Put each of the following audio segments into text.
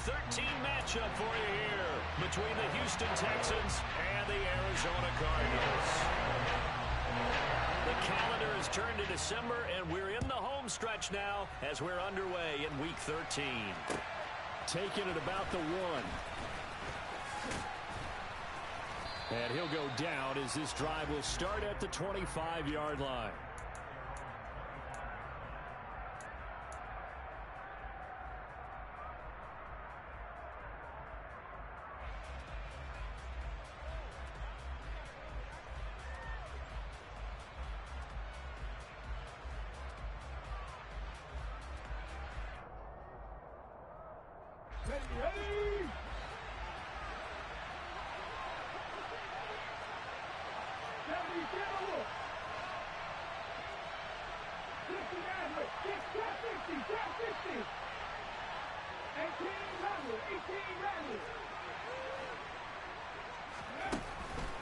13 matchup for you here between the Houston Texans and the Arizona Cardinals. The calendar has turned to December, and we're in the home stretch now as we're underway in Week 13. Taking it about the 1. And he'll go down as this drive will start at the 25-yard line.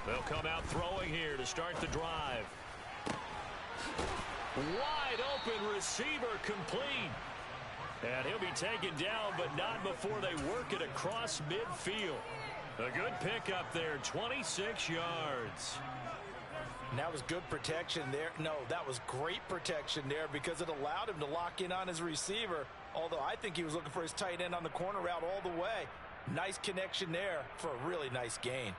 They'll come out throwing here to start the drive. Wide open receiver complete. And he'll be taken down, but not before they work it across midfield. A good pickup there, 26 yards. And that was good protection there. No, that was great protection there because it allowed him to lock in on his receiver. Although I think he was looking for his tight end on the corner route all the way. Nice connection there for a really nice gain.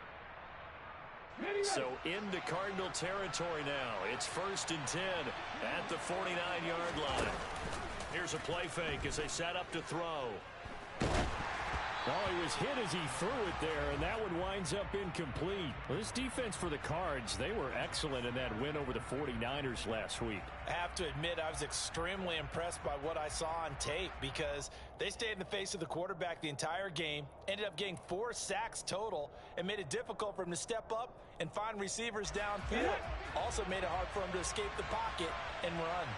So into Cardinal territory now. It's 1st and 10 at the 49-yard line. Here's a play fake as they set up to throw. Oh, he was hit as he threw it there, and that one winds up incomplete. Well, this defense for the Cards, they were excellent in that win over the 49ers last week. I have to admit, I was extremely impressed by what I saw on tape because they stayed in the face of the quarterback the entire game, ended up getting 4 sacks total, and made it difficult for him to step up and find receivers downfield. Also made it hard for him to escape the pocket and run.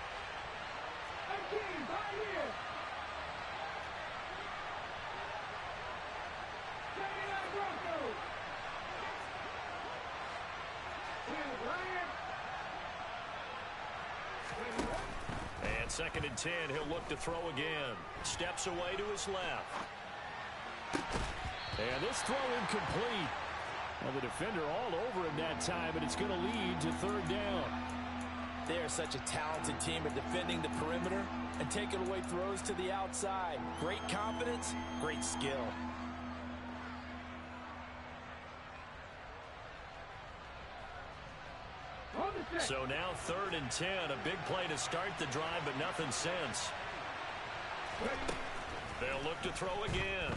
And 2nd and 10, he'll look to throw again. Steps away to his left. And this throw incomplete. Well, the defender all over him that time, and it's going to lead to 3rd down. They are such a talented team at defending the perimeter and taking away throws to the outside. Great confidence, great skill. So now 3rd and 10, a big play to start the drive, but nothing since. They'll look to throw again.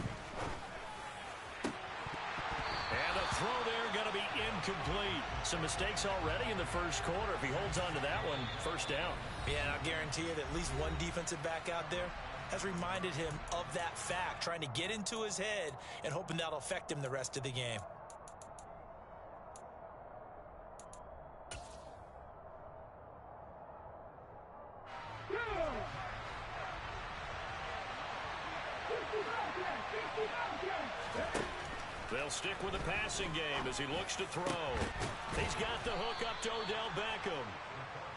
And a throw there going to be incomplete. Some mistakes already in the first quarter. If he holds on to that one, 1st down. Yeah, and I'll guarantee you that at least one defensive back out there has reminded him of that fact, trying to get into his head and hoping that'll affect him the rest of the game. They'll stick with the passing game as he looks to throw. He's got the hook up to Odell Beckham.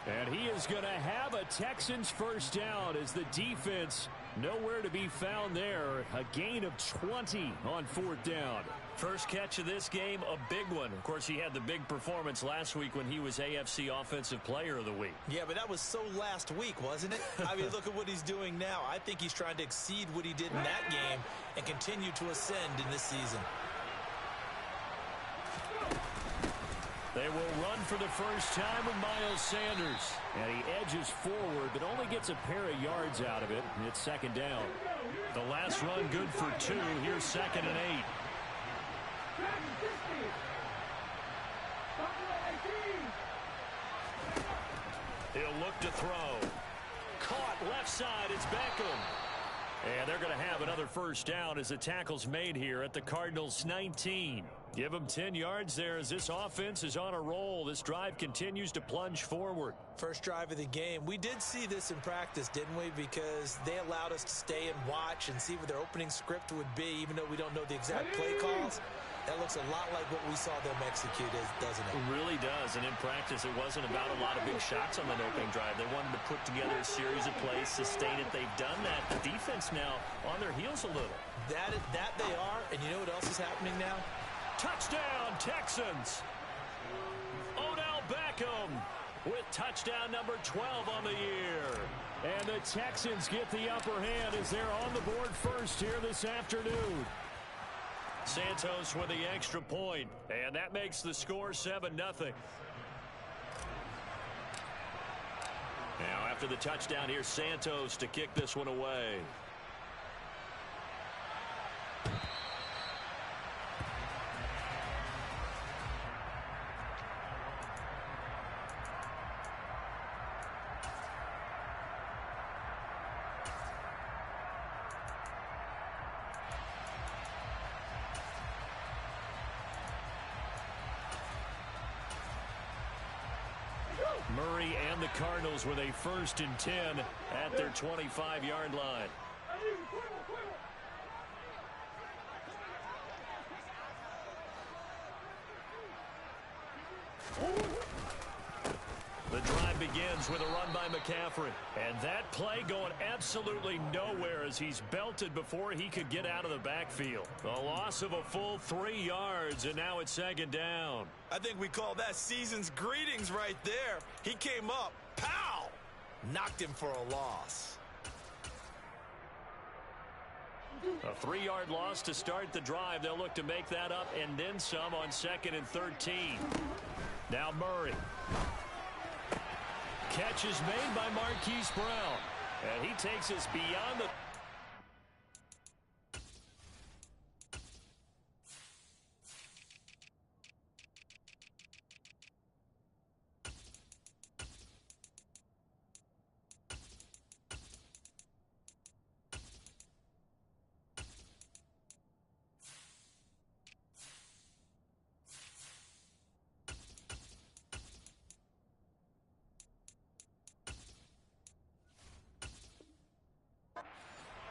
And he is going to have a Texans 1st down as the defense nowhere to be found there. A gain of 20 on 4th down. First catch of this game, a big one. Of course, he had the big performance last week when he was AFC Offensive Player of the Week. Yeah, but that was so last week, wasn't it? I mean, look at what he's doing now. I think he's trying to exceed what he did in that game and continue to ascend in this season. They will run for the first time with Miles Sanders. And he edges forward, but only gets a pair of yards out of it. And it's 2nd down. The last run good for 2. Here's 2nd and 8. He'll look to throw. Caught left side. It's Beckham. And they're going to have another 1st down as the tackle's made here at the Cardinals' 19. Give them 10 yards there as this offense is on a roll. This drive continues to plunge forward. First drive of the game. We did see this in practice, didn't we? Because they allowed us to stay and watch and see what their opening script would be, even though we don't know the exact play calls. That looks a lot like what we saw them execute, doesn't it? It really does. And in practice, it wasn't about a lot of big shots on that opening drive. They wanted to put together a series of plays, sustain it. They've done that. The defense now on their heels a little. That they are. And you know what else is happening now? Touchdown, Texans. Odell Beckham with touchdown number 12 on the year. And the Texans get the upper hand as they're on the board first here this afternoon. Santos with the extra point, and that makes the score 7-0. Now after the touchdown, here's Santos to kick this one away. Murray and the Cardinals with a 1st and 10 at their 25-yard line. The drive begins with a run by McCaffrey. And that play going absolutely nowhere as he's belted before he could get out of the backfield. A loss of a full 3 yards, and now it's 2nd down. I think we call that season's greetings right there. He came up, pow! Knocked him for a loss. A 3-yard loss to start the drive. They'll look to make that up and then some on 2nd and 13. Now Murray. Catch is made by Marquise Brown. And he takes us beyond the...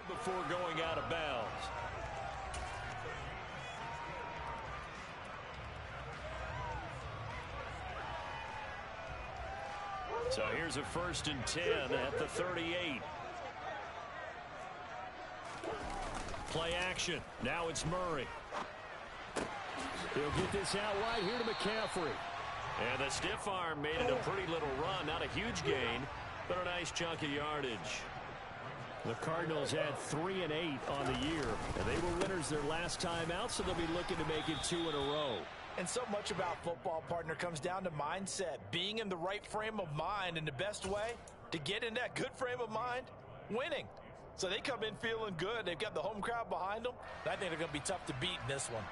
before going out of bounds. So here's a 1st and 10 at the 38. Play action. Now it's Murray. He'll get this out wide here to McCaffrey. And the stiff arm made it a pretty little run. Not a huge gain, but a nice chunk of yardage. The Cardinals had 3 and 8 on the year. And they were winners their last time out, so they'll be looking to make it 2 in a row. And so much about football, partner, comes down to mindset. Being in the right frame of mind, and the best way to get in that good frame of mind, winning. So they come in feeling good. They've got the home crowd behind them. I think they're going to be tough to beat in this one.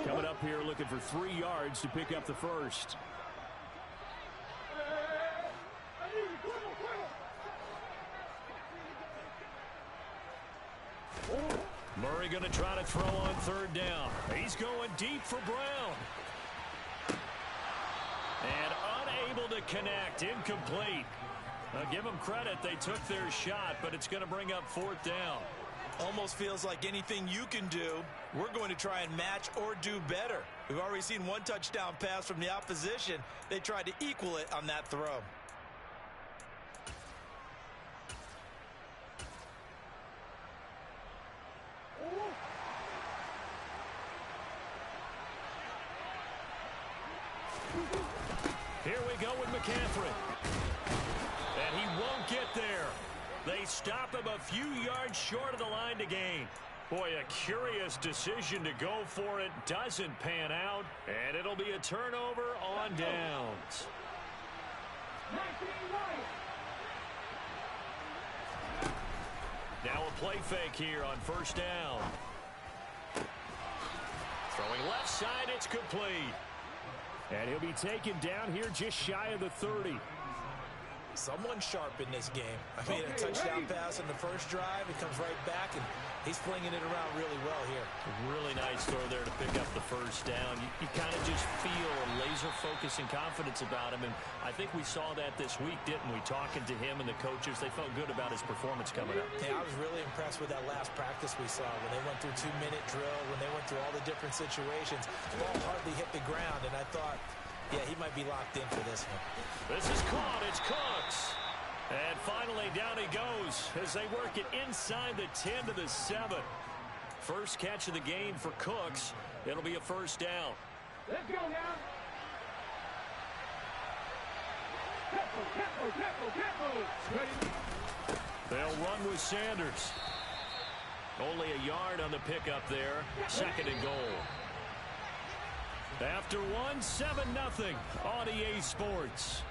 Coming up here looking for 3 yards to pick up the first. Murray going to try to throw on 3rd down. He's going deep for Brown. And unable to connect. Incomplete. Give them credit. They took their shot, but it's going to bring up 4th down. Almost feels like anything you can do, we're going to try and match or do better. We've already seen 1 touchdown pass from the opposition. They tried to equal it on that throw. Here we go with McCaffrey. And he won't get there. They stop him a few yards short of the line to gain. Boy, a curious decision to go for it. Doesn't pan out. And it'll be a turnover on downs. Now a play fake here on 1st down. Throwing left side, it's complete. And he'll be taken down here just shy of the 30. Someone sharp in this game. I mean, a touchdown pass in the first drive. It comes right back, and he's flinging it around really well here. Really nice throw there to pick up the first down. You kind of just feel a laser focus and confidence about him, and I think we saw that this week, didn't we? Talking to him and the coaches, they felt good about his performance coming up. Yeah, I was really impressed with that last practice we saw when they went through 2-minute drill, when they went through all the different situations. The ball hardly hit the ground, and I thought, yeah, he might be locked in for this one. This is caught. It's Cooks. And finally, down he goes as they work it inside the 10 to the 7. First catch of the game for Cooks. It'll be a first down. Let's go now. Ready. They'll run with Sanders. Only a yard on the pickup there. Second and goal. After one, 7-0 on EA Sports.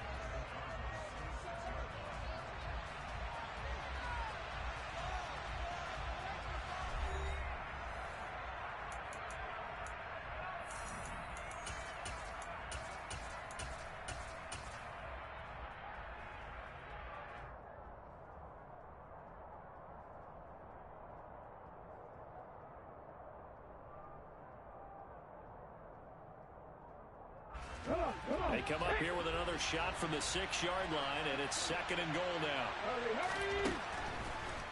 They come up here with another shot from the 6-yard line, and it's second and goal now.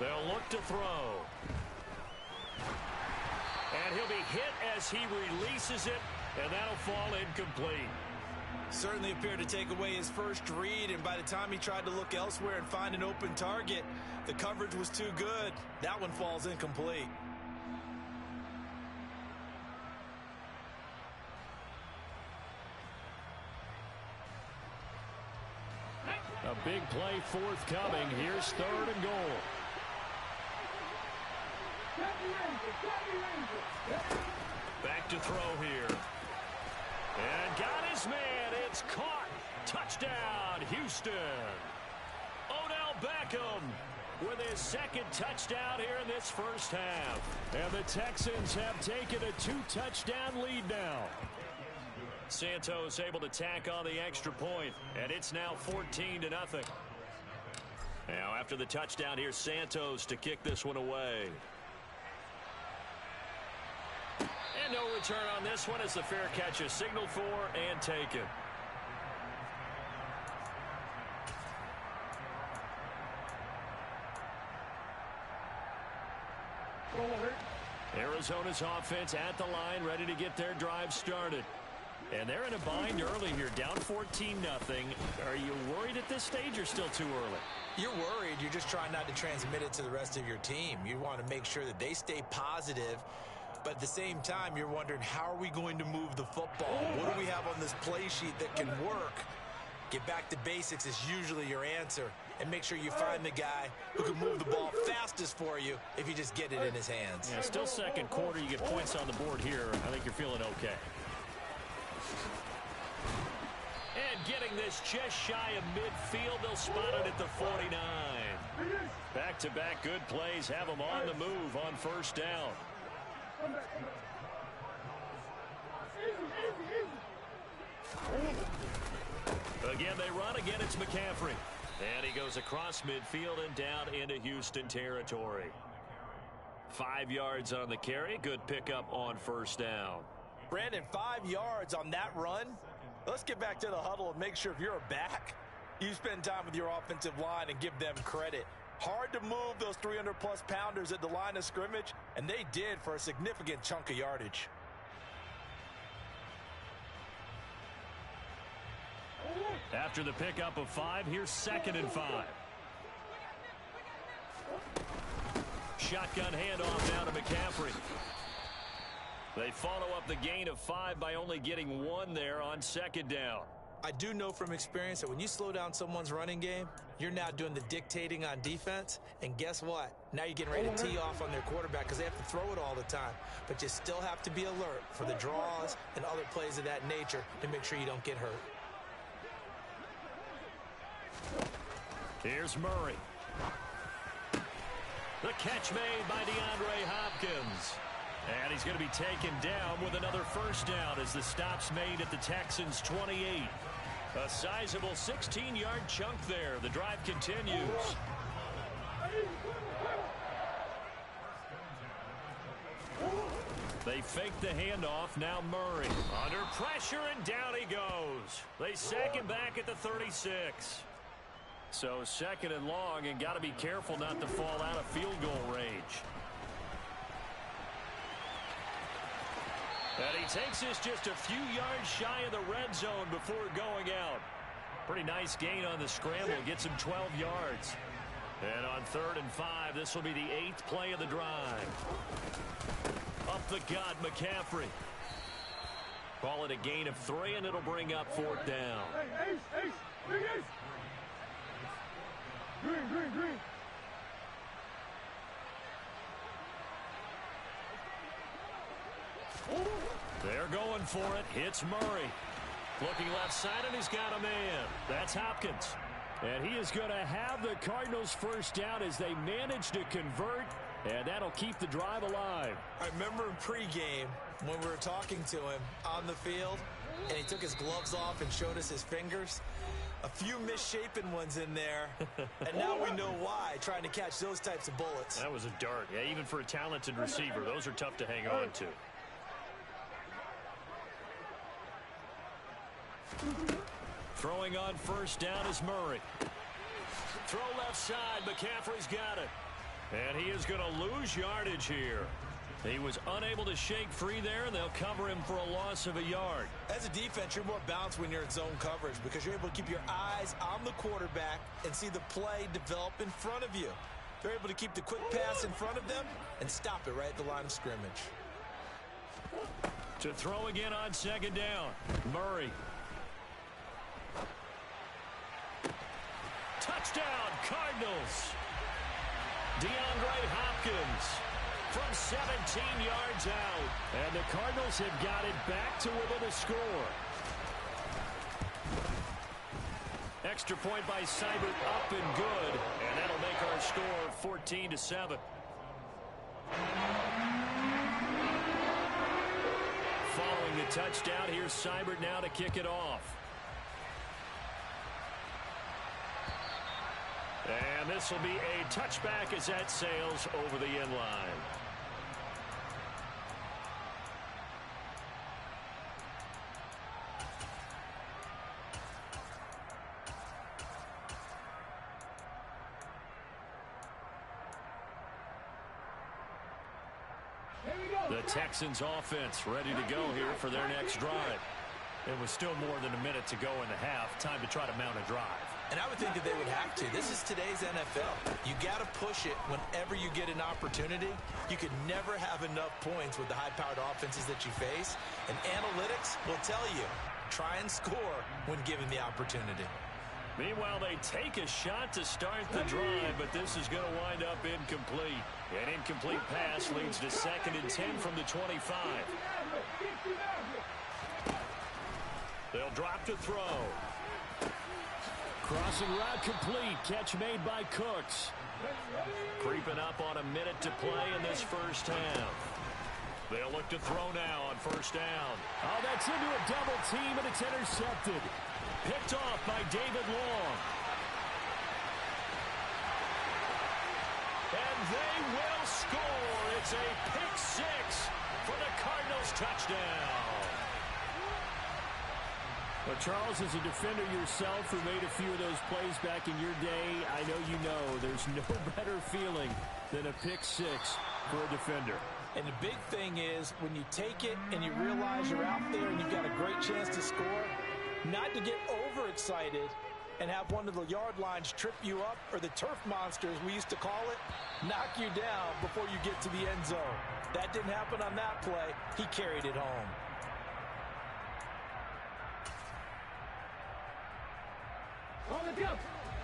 They'll look to throw. And he'll be hit as he releases it, and that'll fall incomplete. Certainly appeared to take away his first read, and by the time he tried to look elsewhere and find an open target, the coverage was too good. That one falls incomplete. A big play forthcoming. Here's third and goal. Back to throw here. And got his man. It's caught. Touchdown, Houston. Odell Beckham with his second touchdown here in this first half. And the Texans have taken a 2-touchdown lead now. Santos able to tack on the extra point, and it's now 14-0. Now after the touchdown, here's Santos to kick this one away. And no return on this one as the fair catch is signaled for and taken. Arizona's offense at the line, ready to get their drive started. And they're in a bind early here, down 14-0. Are you worried at this stage or still too early? You're worried. You're just trying not to transmit it to the rest of your team. You want to make sure that they stay positive. But at the same time, you're wondering, how are we going to move the football? What do we have on this play sheet that can work? Get back to basics is usually your answer. And make sure you find the guy who can move the ball fastest for you if you just get it in his hands. Yeah, still second quarter. You get points on the board here. I think you're feeling okay. And getting this just shy of midfield, they'll spot it at the 49. Back-to-back good plays have them on the move on first down. Again, they run. Again, it's McCaffrey. And he goes across midfield and down into Houston territory. 5 yards on the carry. Good pickup on first down. Brandon, 5 yards on that run. Let's get back to the huddle and make sure if you're a back, you spend time with your offensive line and give them credit. Hard to move those 300-plus pounders at the line of scrimmage, and they did for a significant chunk of yardage. After the pickup of 5, here's second and 5. Shotgun handoff now to McCaffrey. They follow up the gain of 5 by only getting 1 there on second down. I do know from experience that when you slow down someone's running game, you're now doing the dictating on defense. And guess what? Now you're getting ready to tee off on their quarterback because they have to throw it all the time. But you still have to be alert for the draws and other plays of that nature to make sure you don't get hurt. Here's Murray. The catch made by DeAndre Hopkins. And he's going to be taken down with another first down as the stop's made at the Texans' 28. A sizable 16-yard chunk there. The drive continues. They fake the handoff. Now Murray. Under pressure, and down he goes. They sack him back at the 36. So second and long, and got to be careful not to fall out of field goal range. And he takes this just a few yards shy of the red zone before going out. Pretty nice gain on the scramble. Gets him 12 yards. And on 3rd and 5, this will be the 8th play of the drive. Up the gut, McCaffrey. Call it a gain of 3, and it'll bring up 4th down. Green. They're going for it. Hits Murray. Looking left side, and he's got a man. That's Hopkins. And he is going to have the Cardinals first down as they manage to convert, and that'll keep the drive alive. I remember in pregame when we were talking to him on the field, and he took his gloves off and showed us his fingers. A few misshapen ones in there, and now we know why, trying to catch those types of bullets. That was a dart. Yeah, even for a talented receiver, those are tough to hang on to. Throwing on first down is Murray. Throw left side. McCaffrey's got it. And he is going to lose yardage here. He was unable to shake free there, and they'll cover him for a loss of a yard. As a defense, you're more balanced when you're in zone coverage because you're able to keep your eyes on the quarterback and see the play develop in front of you. They're able to keep the quick pass in front of them and stop it right at the line of scrimmage. To throw again on 2nd down. Murray. Touchdown, Cardinals. DeAndre Hopkins from 17 yards out. And the Cardinals have got it back to within a score. Extra point by Seibert, up and good. And that'll make our score 14-7. Following the touchdown, here's Seibert now to kick it off. And this will be a touchback as that sails over the end line. The Texans offense ready to go here for their next drive. It was still more than a minute to go in the half. Time to try to mount a drive. And I would think that they would have to. This is today's NFL. You got to push it whenever you get an opportunity. You could never have enough points with the high-powered offenses that you face. And analytics will tell you, try and score when given the opportunity. Meanwhile, they take a shot to start the drive, but this is going to wind up incomplete. An incomplete pass leads to 2nd and 10 from the 25. They'll drop to throw. Crossing route complete. Catch made by Cooks. Creeping up on a minute to play in this first half. They'll look to throw now on 1st down. Oh, that's into a double team, and it's intercepted. Picked off by David Long. And they will score. It's a pick 6 for the Cardinals touchdown. Well, Charles, as a defender yourself who made a few of those plays back in your day, I know you know there's no better feeling than a pick 6 for a defender. And the big thing is when you take it and you realize you're out there and you've got a great chance to score, not to get overexcited and have one of the yard lines trip you up, or the turf monsters, we used to call it, knock you down before you get to the end zone. That didn't happen on that play. He carried it home.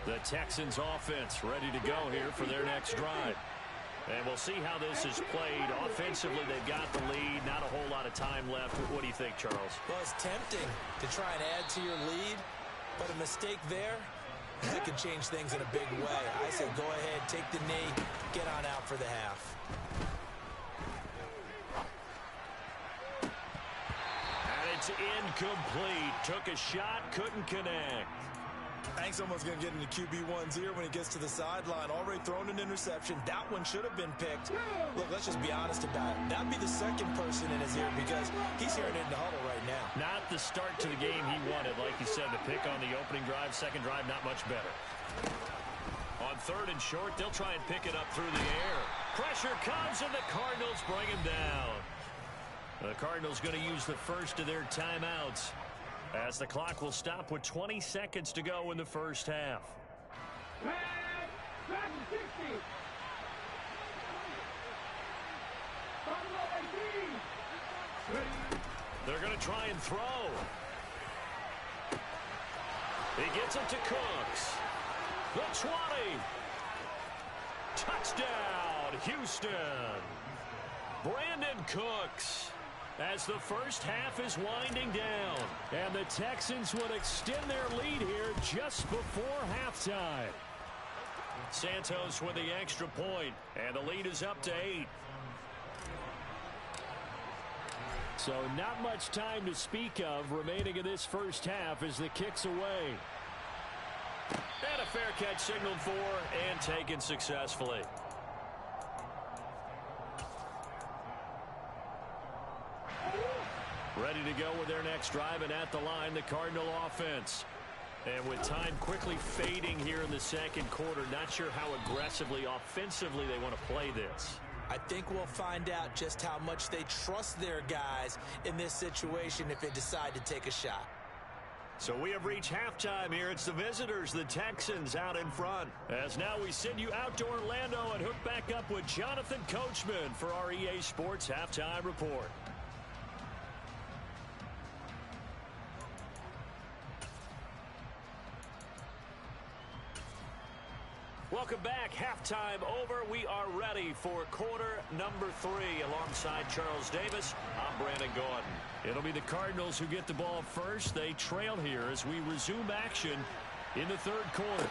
The Texans offense ready to go here for their next drive. And we'll see how this is played. Offensively, they've got the lead. Not a whole lot of time left. What do you think, Charles? Well, it's tempting to try and add to your lead, but a mistake there, that can change things in a big way. I say go ahead, take the knee, get on out for the half. And it It's incomplete. Took a shot, couldn't connect. I think someone's going to get into QB1's ear when he gets to the sideline. Already thrown an interception. That one should have been picked. Look, let's just be honest about it. That'd be the second person in his ear because he's hearing it in the huddle right now. Not the start to the game he wanted. Like you said, the pick on the opening drive, second drive, not much better. On third and short, they'll try and pick it up through the air. Pressure comes, and the Cardinals bring him down. The Cardinals going to use the first of their timeouts, as the clock will stop with 20 seconds to go in the first half. They're going to try and throw. He gets it to Cooks. The 20. Touchdown, Houston. Brandon Cooks, as the first half is winding down. And the Texans would extend their lead here just before halftime. Santos with the extra point, and the lead is up to 8. So not much time to speak of remaining in this first half as the kick's away. And a fair catch signaled for and taken successfully. Ready to go with their next drive, and at the line, the Cardinal offense. And with time quickly fading here in the second quarter, not sure how aggressively, offensively they want to play this. I think we'll find out just how much they trust their guys in this situation if they decide to take a shot. So we have reached halftime here. It's the visitors, the Texans, out in front. As now we send you out to Orlando and hook back up with Jonathan Coachman for our EA Sports Halftime Report. Welcome back. Halftime over. We are ready for quarter number 3. Alongside Charles Davis, I'm Brandon Gordon. It'll be the Cardinals who get the ball first. They trail here as we resume action in the third quarter.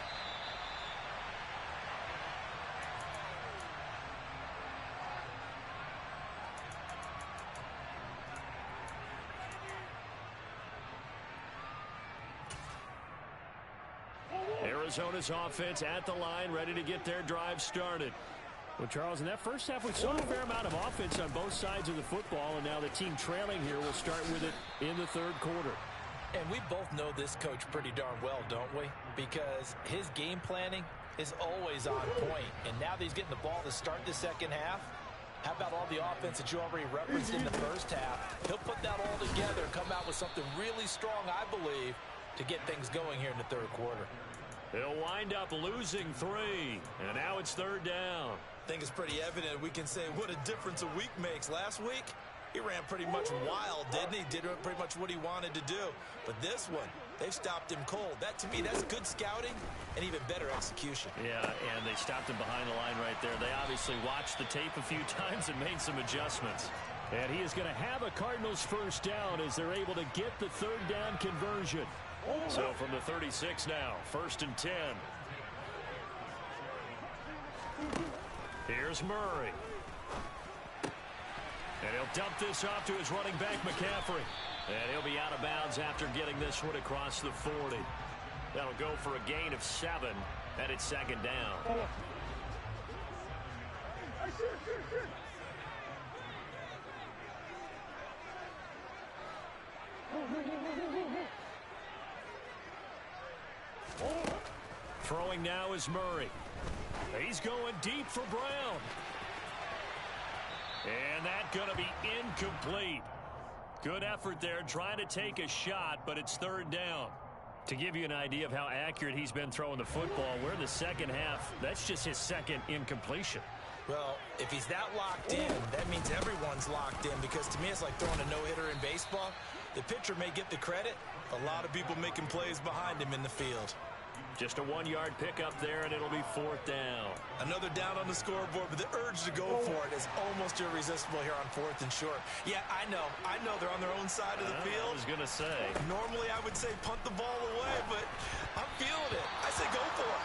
Arizona's offense at the line, ready to get their drive started. Well, Charles, in that first half, we saw a fair amount of offense on both sides of the football, and now the team trailing here will start with it in the third quarter. And we both know this coach pretty darn well, don't we? Because his game planning is always on point. And now that he's getting the ball to start the second half, how about all the offense that you already referenced in the first half? He'll put that all together and come out with something really strong, I believe, to get things going here in the third quarter. He'll wind up losing 3, and now it's third down. I think it's pretty evident we can say what a difference a week makes. Last week, he ran pretty much wild, didn't he? Did pretty much what he wanted to do. But this one, they've stopped him cold. That, to me, that's good scouting and even better execution. Yeah, and they stopped him behind the line right there. They obviously watched the tape a few times and made some adjustments. And he is going to have a Cardinals first down as they're able to get the third down conversion. So from the 36 now, 1st and 10. Here's Murray. And he'll dump this off to his running back, McCaffrey. And he'll be out of bounds after getting this one across the 40. That'll go for a gain of 7, and it's second down. Throwing now is Murray. He's going deep for Brown. And that's going to be incomplete. Good effort there trying to take a shot, but it's third down. To give you an idea of how accurate he's been throwing the football, we're in the second half. That's just his second incompletion. Well, if he's that locked in, that means everyone's locked in, because to me it's like throwing a no-hitter in baseball. The pitcher may get the credit, a lot of people making plays behind him in the field. Just a 1-yard pickup there, and it'll be fourth down. Another down on the scoreboard, but the urge to go for it is almost irresistible here on 4th and short. Yeah, I know they're on their own side of the field. I was going to say. Normally I would say punt the ball away, but I'm feeling it. I say go for it.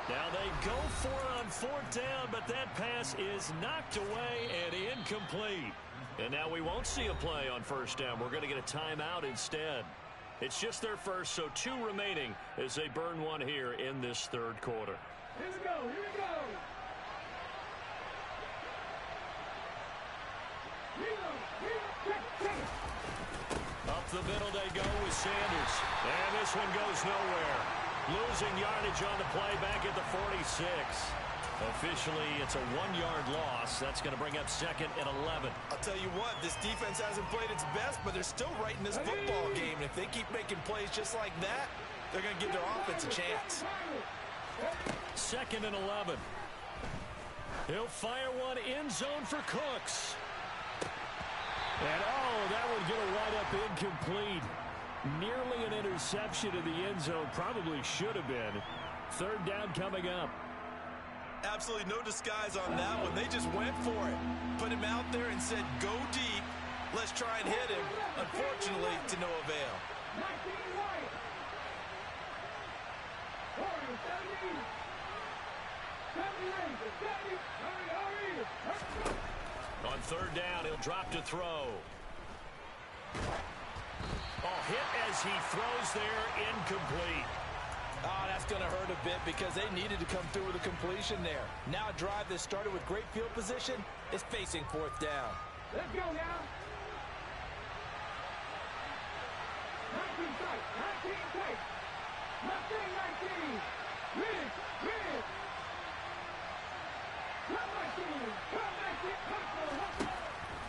Now they go for it on fourth down, but that pass is knocked away and incomplete. And now we won't see a play on first down. We're going to get a timeout instead. It's just their first, so 2 remaining as they burn one here in this third quarter. Here we go, here we go. Up the middle they go with Sanders. And this one goes nowhere. Losing yardage on the play back at the 46. Officially, it's a 1-yard loss. That's going to bring up second and 11. I'll tell you what, this defense hasn't played its best, but they're still right in this football game. And if they keep making plays just like that, they're going to give their offense a chance. Second and 11. He'll fire one end zone for Cooks. And, that one's going to wind up incomplete. Nearly an interception in the end zone. Probably should have been. Third down coming up. Absolutely no disguise on that one. They just went for it. Put him out there and said, go deep. Let's try and hit him. Unfortunately, to no avail. On third down, he'll drop to throw. Hit as he throws there, incomplete. That's going to hurt a bit because they needed to come through with a completion there. Now a drive that started with great field position is facing fourth down. Let's go now. 19 tight, 19 tight. 19. Rid. Come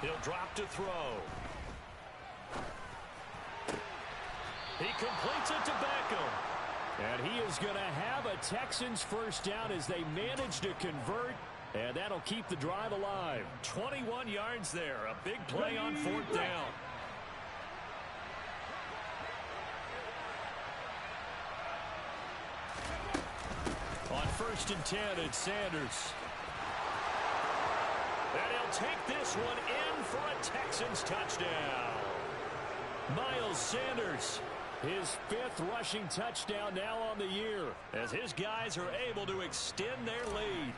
19. He'll drop to throw. He completes it to Beckham. And he is going to have a Texans first down as they manage to convert. And that'll keep the drive alive. 21 yards there. A big play on fourth down. On first and 10, it's Sanders. And he'll take this one in for a Texans touchdown. Miles Sanders, his 5th rushing touchdown now on the year, as his guys are able to extend their lead.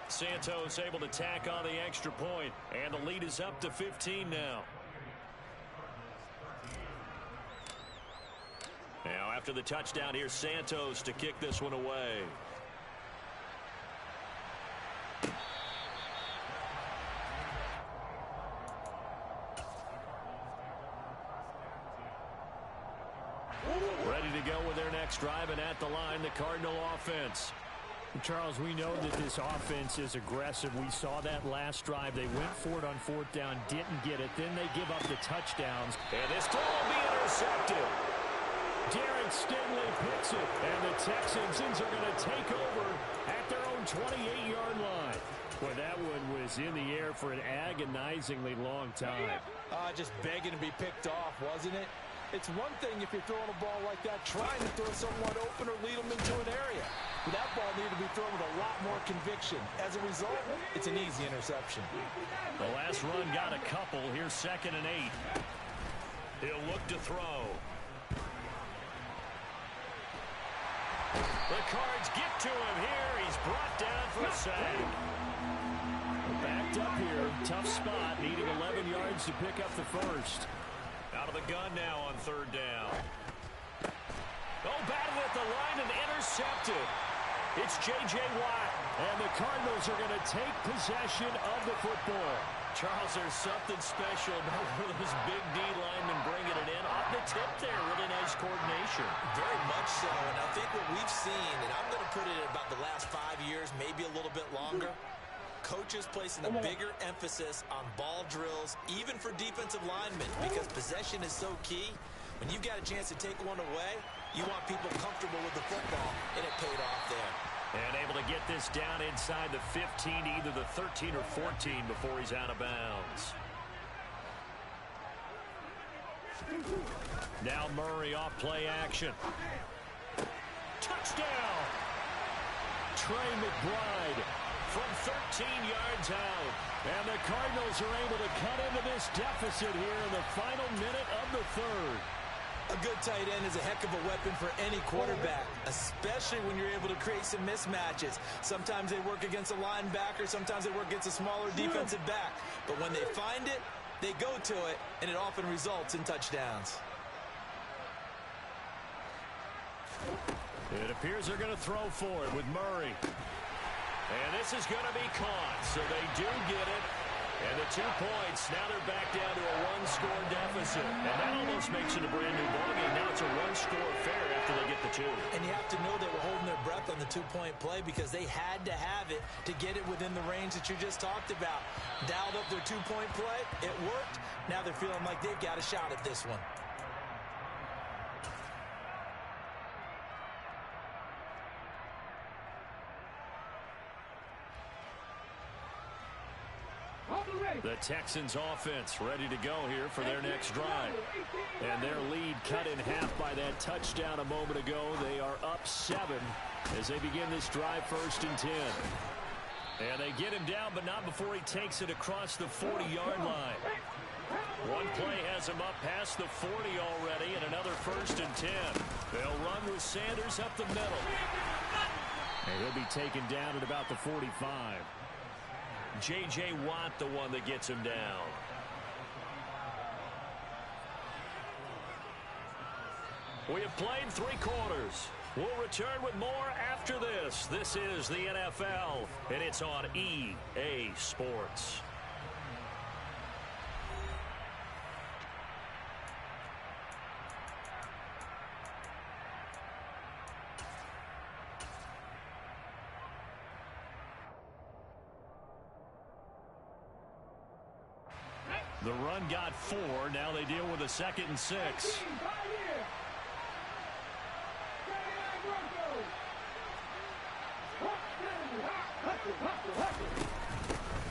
Santos able to tack on the extra point, and the lead is up to 15 now. Now after the touchdown, here's Santos to kick this one away. Ready to go with their next drive, and at the line, the Cardinal offense. Charles, we know that this offense is aggressive. We saw that last drive. They went for it on fourth down, didn't get it. Then they give up the touchdowns. And this throw will be intercepted. Derek Stingley picks it, and the Texans are going to take over at their own 28-yard line. Well, that one was in the air for an agonizingly long time. Just begging to be picked off, wasn't it? It's one thing if you're throwing a ball like that, trying to throw someone open or lead them into an area. But that ball needed to be thrown with a lot more conviction. As a result, it's an easy interception. The last run got a couple. Here's second and 8. He'll look to throw. The Cards get to him here. He's brought down for a sack. Backed up here. Tough spot. Needing 11 yards to pick up the first. Out of the gun now on third down. Battled at the line and intercepted. It's J.J. Watt. And the Cardinals are going to take possession of the football. Charles, there's something special about one of those big D linemen bringing it in. Off the tip there, really nice coordination. Very much so, and I think what we've seen, and I'm going to put it at about the last 5 years, maybe a little bit longer, coaches placing a bigger emphasis on ball drills, even for defensive linemen, because possession is so key. When you've got a chance to take one away, you want people comfortable with the football, and it paid off there. And able to get this down inside the 15, either the 13 or 14 before he's out of bounds. Now Murray off play action. Touchdown! Trey McBride from 13 yards out. And the Cardinals are able to cut into this deficit here in the final minute of the third. A good tight end is a heck of a weapon for any quarterback, especially when you're able to create some mismatches. Sometimes they work against a linebacker, sometimes they work against a smaller defensive back. But when they find it, they go to it, and it often results in touchdowns. It appears they're going to throw for it with Murray. And this is going to be caught, so they do get it. And the 2 points, now they're back down to a one-score deficit. And that almost makes it a brand-new ballgame. Now it's a one-score affair after they get the 2. And you have to know they were holding their breath on the 2-point play because they had to have it to get it within the range that you just talked about. Dialed up their 2-point play. It worked. Now they're feeling like they've got a shot at this one. The Texans offense ready to go here for their next drive. And their lead cut in half by that touchdown a moment ago. They are up 7 as they begin this drive 1st and 10. And they get him down, but not before he takes it across the 40-yard line. One play has him up past the 40 already, and another 1st and 10. They'll run with Sanders up the middle. And he'll be taken down at about the 45. J.J. Watt, the one that gets him down. We have played 3 quarters. We'll return with more after this. This is the NFL, and it's on EA Sports. The run got 4. Now they deal with a 2nd and 6.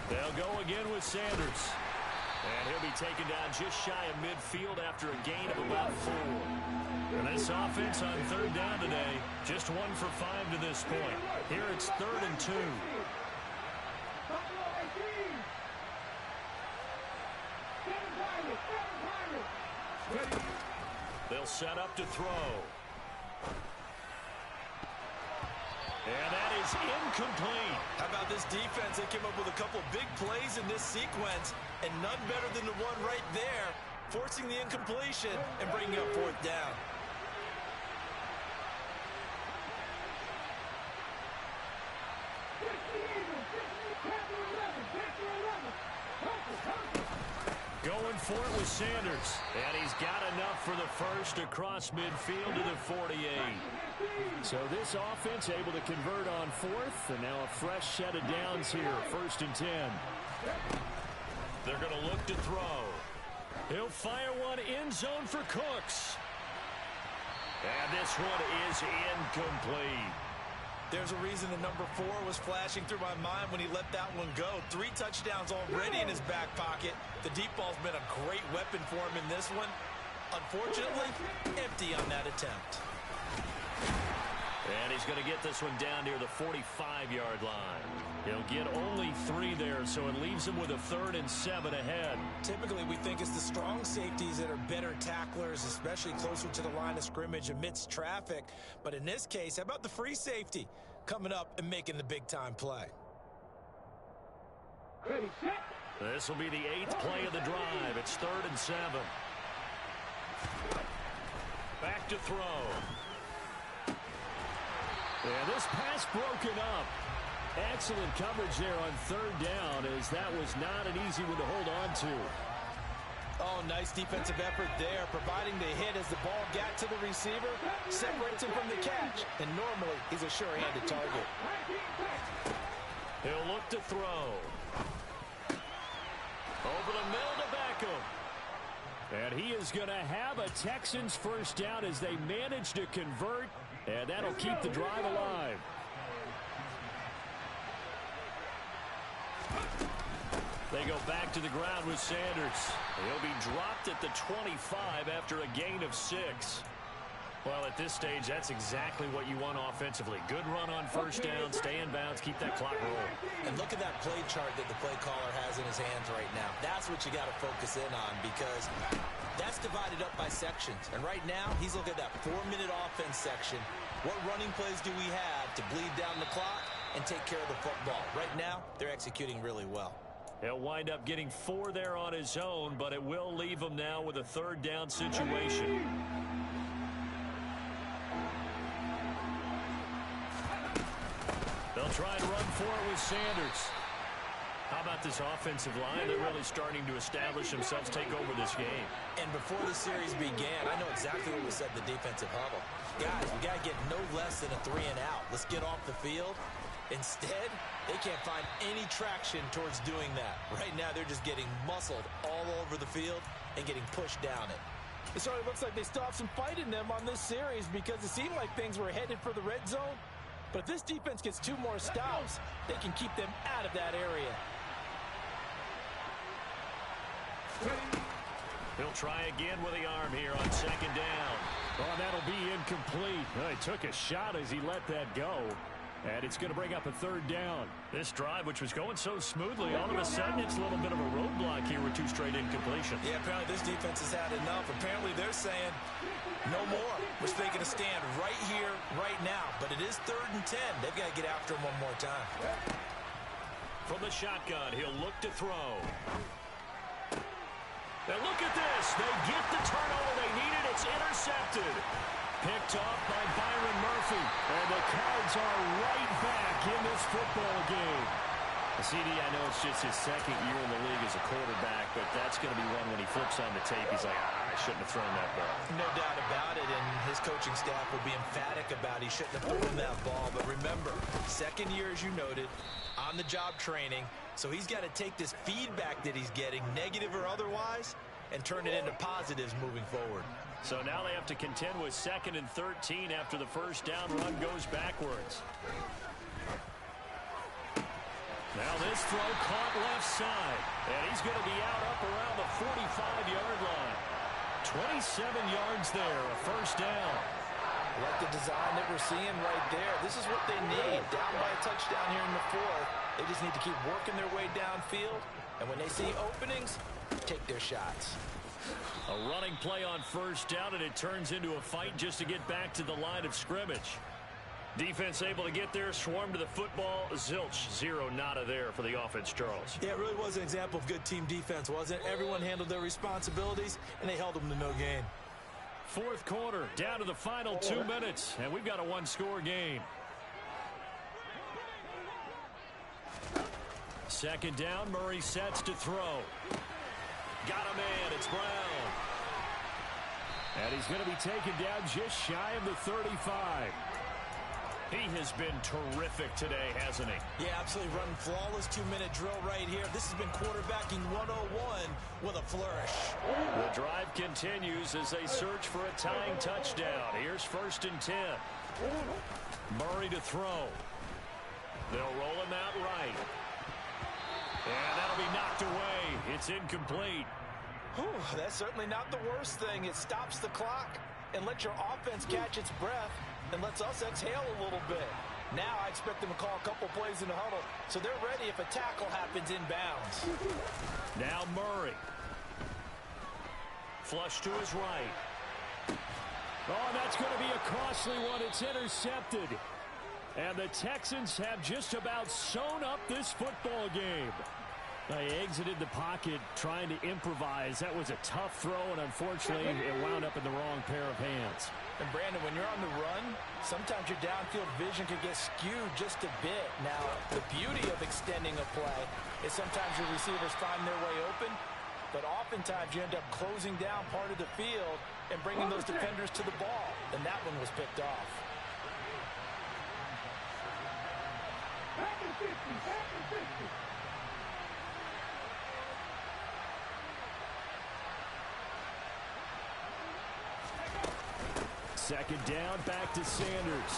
They'll go again with Sanders. And he'll be taken down just shy of midfield after a gain of about 4. And this offense on 3rd down today, just 1 for 5 to this point. Here it's 3rd and 2. They'll set up to throw. And that is incomplete. How about this defense? They came up with a couple big plays in this sequence, and none better than the one right there, forcing the incompletion and bringing up 4th down. Going for it with Sanders. And he's got enough for the 1st across midfield to the 48. So this offense able to convert on 4th. And now a fresh set of downs here. 1st and 10. They're going to look to throw. He'll fire one end zone for Cooks. And this one is incomplete. There's a reason the number 4 was flashing through my mind when he let that one go. 3 touchdowns already in his back pocket. The deep ball's been a great weapon for him in this one. Unfortunately, empty on that attempt. And he's going to get this one down near the 45-yard line. He'll get only 3 there, so it leaves him with a 3rd and 7 ahead. Typically, we think it's the strong safeties that are better tacklers, especially closer to the line of scrimmage amidst traffic. But in this case, how about the free safety coming up and making the big-time play? This will be the 8th play of the drive. It's 3rd and 7. Back to throw. Yeah, this pass broken up. Excellent coverage there on 3rd down, as that was not an easy one to hold on to. Oh, nice defensive effort there, providing the hit as the ball got to the receiver, separates him from the catch, and normally he's a sure-handed target. He'll look to throw. Over the middle to Beckham. And he is going to have a Texans 1st down as they manage to convert, and that'll keep the drive alive. They go back to the ground with Sanders. He'll be dropped at the 25 after a gain of 6. Well, at this stage, that's exactly what you want offensively. Good run on 1st down, stay in bounds, keep that clock rolling. And look at that play chart that the play caller has in his hands right now. That's what you got to focus in on, because That's divided up by sections. And right now, he's looking at that 4-minute offense section. What running plays do we have to bleed down the clock and take care of the football? Right now, they're executing really well. He'll wind up getting 4 there on his own, but it will leave him now with a 3rd down situation. They'll try and run for it with Sanders. How about this offensive line? They're really starting to establish themselves, take over this game. And before the series began, I know exactly what was said in the defensive huddle. Guys, we got to get no less than a 3 and out. Let's get off the field. Instead, they can't find any traction towards doing that. Right now, they're just getting muscled all over the field and getting pushed down it. It certainly looks like they still have some fight in them on this series because it seemed like things were headed for the red zone. But if this defense gets 2 more stops, they can keep them out of that area. He'll try again with the arm here on 2nd down. Oh, that'll be incomplete. Well, he took a shot as he let that go. And it's going to bring up a 3rd down. This drive, which was going so smoothly, all of a sudden it's a little bit of a roadblock here with 2 straight incompletions. Yeah, apparently this defense has had enough. Apparently they're saying no more. We're taking a stand right here, right now. But it is 3rd and 10. They've got to get after him one more time. From the shotgun, he'll look to throw. Now look at this. They get the turnover they needed. It's intercepted. Picked off by Byron Murphy. And the Cards are right back in this football game. CD, I know it's just his 2nd year in the league as a quarterback, but that's going to be one when he flips on the tape. He's like, I shouldn't have thrown that ball. No doubt about it, and his coaching staff will be emphatic about he shouldn't have thrown that ball. But remember, 2nd year, as you noted, on-the-job training. So he's got to take this feedback that he's getting, negative or otherwise, and turn it into positives moving forward. So now they have to contend with 2nd and 13 after the 1st down run goes backwards. Now this throw caught left side. And he's going to be up around the 45-yard line. 27 yards there, a 1st down. Like the design that we're seeing right there. This is what they need. Down by a touchdown here in the 4th. They just need to keep working their way downfield. And when they see openings, take their shots. A running play on 1st down, and it turns into a fight just to get back to the line of scrimmage. Defense able to get there, swarm to the football. Zilch, 0 nada there for the offense, Charles. Yeah, it really was an example of good team defense, wasn't it? Everyone handled their responsibilities, and they held them to no gain. 4th quarter, down to the final 2 minutes, and we've got a 1-score game. 2nd down, Murray sets to throw. Got a man, it's Brown. And he's going to be taken down just shy of the 35. He has been terrific today, hasn't he? Yeah, absolutely running flawless 2-minute drill right here. This has been quarterbacking 101 with a flourish. The drive continues as they search for a tying touchdown. Here's 1st and 10. Murray to throw. They'll roll him out right. And that'll be knocked away. It's incomplete. Whew, that's certainly not the worst thing. It stops the clock and lets your offense catch its breath and lets us exhale a little bit. Now I expect them to call a couple plays in the huddle so they're ready if a tackle happens inbounds. Now Murray. Flush to his right. Oh, that's going to be a costly one. It's intercepted. And the Texans have just about sewn up this football game. They exited the pocket trying to improvise. That was a tough throw, and unfortunately, it wound up in the wrong pair of hands. And Brandon, when you're on the run, sometimes your downfield vision can get skewed just a bit. Now, the beauty of extending a play is sometimes your receivers find their way open, but oftentimes you end up closing down part of the field and bringing those defenders to the ball. And that one was picked off. Back and 50, back and 50. Second down, back to Sanders.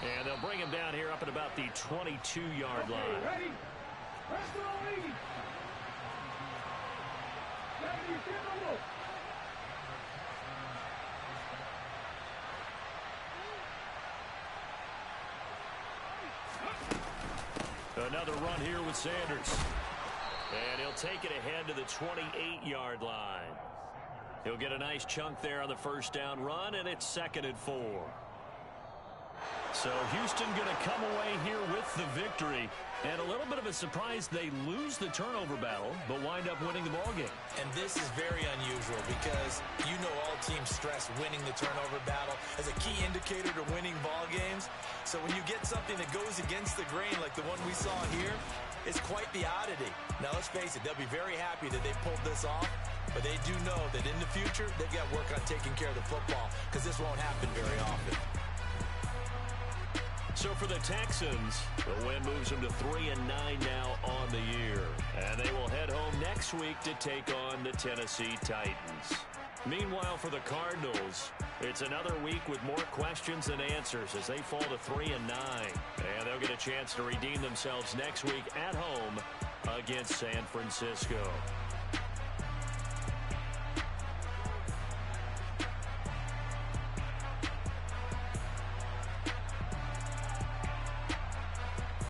And they'll bring him down here up at about the 22-yard line. Ready? Press the lead. Another run here with Sanders. And he'll take it ahead to the 28-yard line. He'll get a nice chunk there on the first down run, and it's 2nd and 4. So Houston going to come away here with the victory. And a little bit of a surprise, they lose the turnover battle, but wind up winning the ballgame. And this is very unusual because you know all teams stress winning the turnover battle as a key indicator to winning ball games. So when you get something that goes against the grain like the one we saw here, it's quite the oddity. Now let's face it, they'll be very happy that they pulled this off, but they do know that in the future they've got work on taking care of the football because this won't happen very often. So for the Texans, the win moves them to 3-9 now on the year. And they will head home next week to take on the Tennessee Titans. Meanwhile, for the Cardinals, it's another week with more questions than answers as they fall to 3-9. And they'll get a chance to redeem themselves next week at home against San Francisco.